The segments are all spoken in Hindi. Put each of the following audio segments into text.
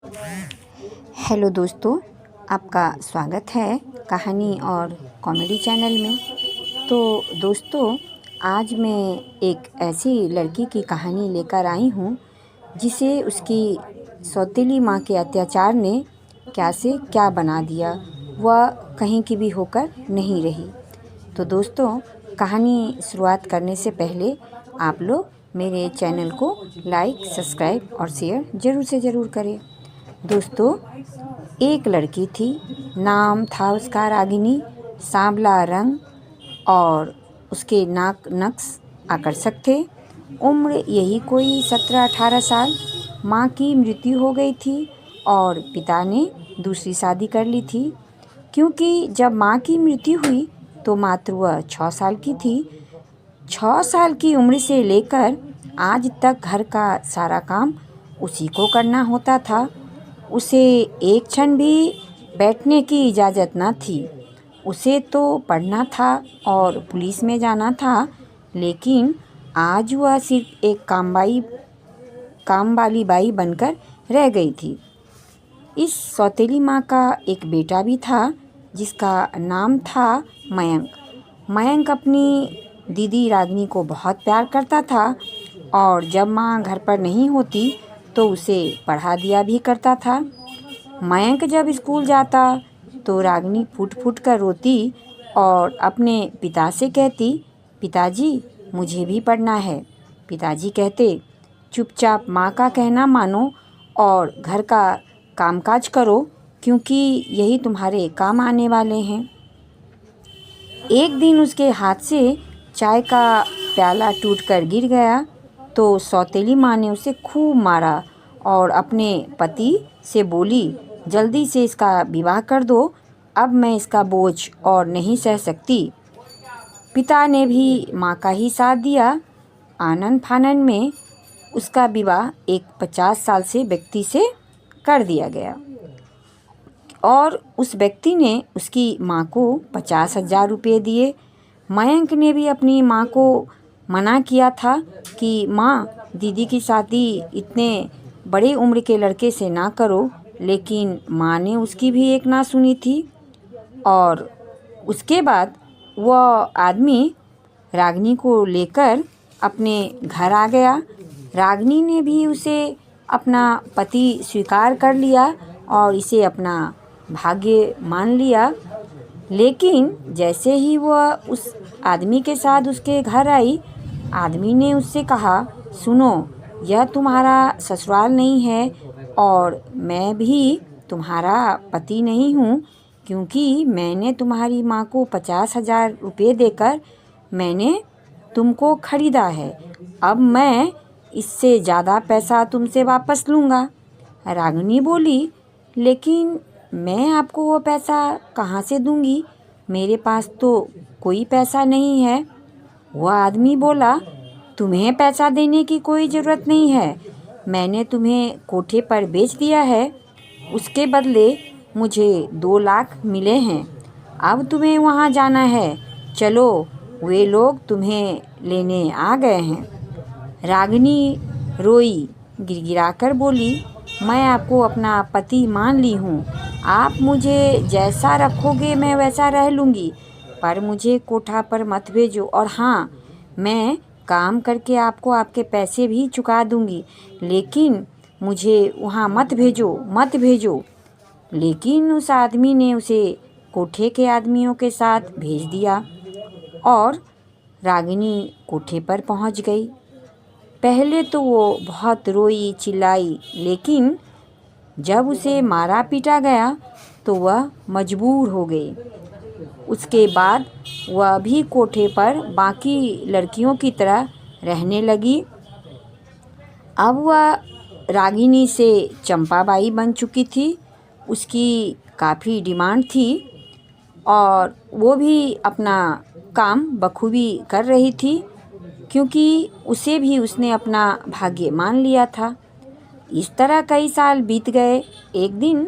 हेलो दोस्तों, आपका स्वागत है कहानी और कॉमेडी चैनल में। तो दोस्तों, आज मैं एक ऐसी लड़की की कहानी लेकर आई हूँ जिसे उसकी सौतेली माँ के अत्याचार ने क्या से क्या बना दिया। वह कहीं की भी होकर नहीं रही। तो दोस्तों, कहानी शुरुआत करने से पहले आप लोग मेरे चैनल को लाइक, सब्सक्राइब और शेयर ज़रूर से ज़रूर करें। दोस्तों, एक लड़की थी, नाम था उसका रागिनी। सांवला रंग और उसके नाक नक्श आकर्षक थे। उम्र यही कोई 17-18 साल। माँ की मृत्यु हो गई थी और पिता ने दूसरी शादी कर ली थी, क्योंकि जब माँ की मृत्यु हुई तो मात्र वह 6 साल की थी। 6 साल की उम्र से लेकर आज तक घर का सारा काम उसी को करना होता था। उसे एक क्षण भी बैठने की इजाज़त न थी। उसे तो पढ़ना था और पुलिस में जाना था, लेकिन आज वह सिर्फ एक काम वाली बाई बनकर रह गई थी। इस सौतेली माँ का एक बेटा भी था जिसका नाम था मयंक। मयंक अपनी दीदी रागिनी को बहुत प्यार करता था और जब माँ घर पर नहीं होती तो उसे पढ़ा दिया भी करता था। मयंक जब स्कूल जाता तो रागिनी फूट फूट कर रोती और अपने पिता से कहती, पिताजी मुझे भी पढ़ना है। पिताजी कहते, चुपचाप माँ का कहना मानो और घर का कामकाज करो, क्योंकि यही तुम्हारे काम आने वाले हैं। एक दिन उसके हाथ से चाय का प्याला टूटकर गिर गया तो सौतेली माँ ने उसे खूब मारा और अपने पति से बोली, जल्दी से इसका विवाह कर दो, अब मैं इसका बोझ और नहीं सह सकती। पिता ने भी माँ का ही साथ दिया। आनन फानन में उसका विवाह एक 50 साल से व्यक्ति से कर दिया गया और उस व्यक्ति ने उसकी माँ को 50,000 रुपये दिए। मयंक ने भी अपनी माँ को मना किया था कि माँ, दीदी की शादी इतने बड़े उम्र के लड़के से ना करो, लेकिन माँ ने उसकी भी एक ना सुनी थी। और उसके बाद वह आदमी रागिनी को लेकर अपने घर आ गया। रागिनी ने भी उसे अपना पति स्वीकार कर लिया और इसे अपना भाग्य मान लिया। लेकिन जैसे ही वह उस आदमी के साथ उसके घर आई, आदमी ने उससे कहा, सुनो, यह तुम्हारा ससुराल नहीं है और मैं भी तुम्हारा पति नहीं हूँ, क्योंकि मैंने तुम्हारी माँ को 50,000 रुपये देकर मैंने तुमको खरीदा है। अब मैं इससे ज़्यादा पैसा तुमसे वापस लूँगा। रागिनी बोली, लेकिन मैं आपको वो पैसा कहाँ से दूँगी, मेरे पास तो कोई पैसा नहीं है। वह आदमी बोला, तुम्हें पैसा देने की कोई ज़रूरत नहीं है। मैंने तुम्हें कोठे पर बेच दिया है, उसके बदले मुझे 2 लाख मिले हैं। अब तुम्हें वहाँ जाना है, चलो, वे लोग तुम्हें लेने आ गए हैं। रागिनी रोई, गिड़गिड़ाकर बोली, मैं आपको अपना पति मान ली हूँ। आप मुझे जैसा रखोगे मैं वैसा रह लूँगी, पर मुझे कोठा पर मत भेजो। और हाँ, मैं काम करके आपको आपके पैसे भी चुका दूँगी, लेकिन मुझे वहाँ मत भेजो, मत भेजो। लेकिन उस आदमी ने उसे कोठे के आदमियों के साथ भेज दिया और रागिनी कोठे पर पहुँच गई। पहले तो वो बहुत रोई चिल्लाई, लेकिन जब उसे मारा पीटा गया तो वह मजबूर हो गई। उसके बाद वह भी कोठे पर बाकी लड़कियों की तरह रहने लगी। अब वह रागिनी से चंपाबाई बन चुकी थी। उसकी काफ़ी डिमांड थी और वो भी अपना काम बखूबी कर रही थी, क्योंकि उसे भी उसने अपना भाग्य मान लिया था। इस तरह कई साल बीत गए। एक दिन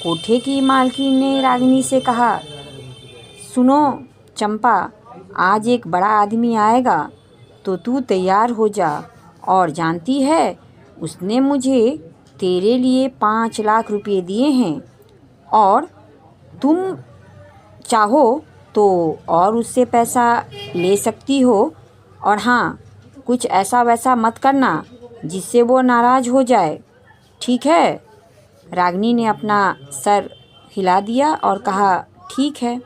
कोठे की मालकिन ने रागिनी से कहा, सुनो चंपा, आज एक बड़ा आदमी आएगा तो तू तैयार हो जा। और जानती है, उसने मुझे तेरे लिए 5 लाख रुपए दिए हैं और तुम चाहो तो और उससे पैसा ले सकती हो, और हाँ, कुछ ऐसा वैसा मत करना जिससे वो नाराज़ हो जाए, ठीक है? रागिनी ने अपना सर हिला दिया और कहा ठीक है,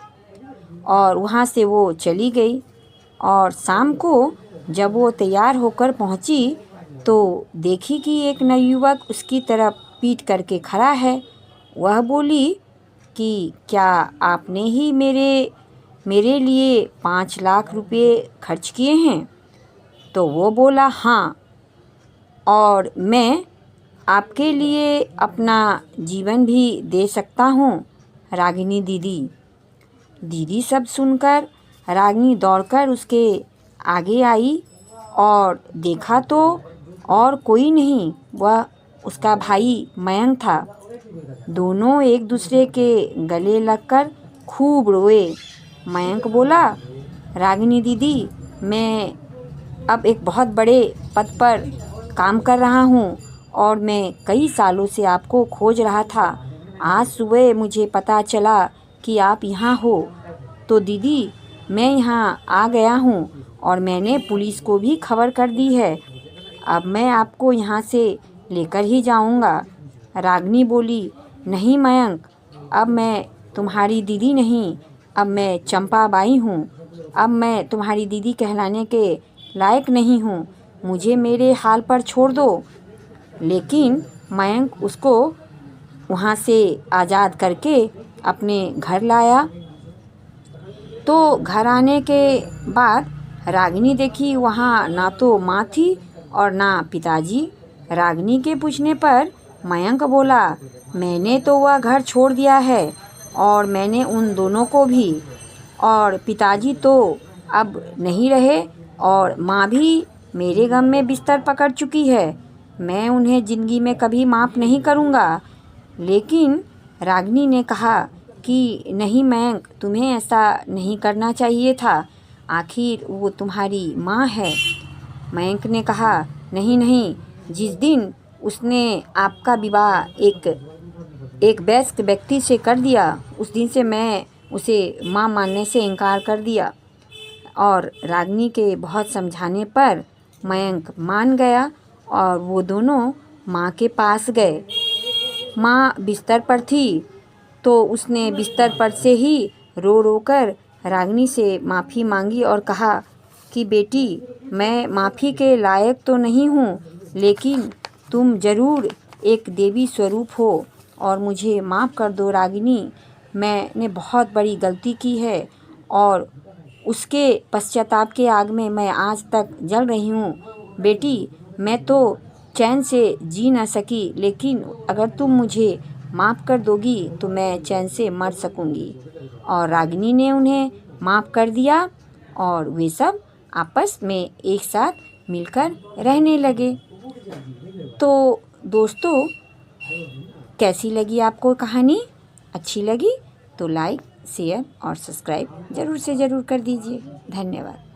और वहाँ से वो चली गई। और शाम को जब वो तैयार होकर पहुँची तो देखी कि एक नवयुवक उसकी तरफ पीठ करके खड़ा है। वह बोली कि क्या आपने ही मेरे लिए 5 लाख रुपए खर्च किए हैं? तो वो बोला हाँ, और मैं आपके लिए अपना जीवन भी दे सकता हूँ रागिनी दीदी। दीदी सब सुनकर रागिनी दौड़कर उसके आगे आई और देखा तो और कोई नहीं, वह उसका भाई मयंक था। दोनों एक दूसरे के गले लगकर खूब रोए। मयंक बोला, रागिनी दीदी, मैं अब एक बहुत बड़े पद पर काम कर रहा हूँ और मैं कई सालों से आपको खोज रहा था। आज सुबह मुझे पता चला कि आप यहाँ हो, तो दीदी मैं यहाँ आ गया हूँ और मैंने पुलिस को भी खबर कर दी है। अब मैं आपको यहाँ से लेकर ही जाऊँगा। रागिनी बोली, नहीं मयंक, अब मैं तुम्हारी दीदी नहीं, अब मैं चंपा बाई हूँ। अब मैं तुम्हारी दीदी कहलाने के लायक नहीं हूँ, मुझे मेरे हाल पर छोड़ दो। लेकिन मयंक उसको वहाँ से आज़ाद करके अपने घर लाया। तो घर आने के बाद रागिनी देखी वहाँ ना तो माँ थी और ना पिताजी। रागिनी के पूछने पर मयंक बोला, मैंने तो वह घर छोड़ दिया है और मैंने उन दोनों को भी, और पिताजी तो अब नहीं रहे और माँ भी मेरे गम में बिस्तर पकड़ चुकी है। मैं उन्हें ज़िंदगी में कभी माफ़ नहीं करूँगा। लेकिन रागिनी ने कहा कि नहीं मयंक, तुम्हें ऐसा नहीं करना चाहिए था, आखिर वो तुम्हारी माँ है। मयंक ने कहा, नहीं नहीं, जिस दिन उसने आपका विवाह एक वयस्क व्यक्ति से कर दिया, उस दिन से मैं उसे माँ मानने से इनकार कर दिया। और रागिनी के बहुत समझाने पर मयंक मान गया और वो दोनों माँ के पास गए। माँ बिस्तर पर थी तो उसने बिस्तर पर से ही रो रो कर रागिनी से माफ़ी मांगी और कहा कि बेटी, मैं माफ़ी के लायक तो नहीं हूँ, लेकिन तुम ज़रूर एक देवी स्वरूप हो और मुझे माफ़ कर दो रागिनी। मैंने बहुत बड़ी गलती की है और उसके पश्चाताप के आग में मैं आज तक जल रही हूँ। बेटी, मैं तो चैन से जी ना सकी, लेकिन अगर तुम मुझे माफ़ कर दोगी तो मैं चैन से मर सकूँगी। और रागिनी ने उन्हें माफ़ कर दिया और वे सब आपस में एक साथ मिलकर रहने लगे। तो दोस्तों, कैसी लगी आपको कहानी? अच्छी लगी तो लाइक, शेयर और सब्सक्राइब ज़रूर से ज़रूर कर दीजिए। धन्यवाद।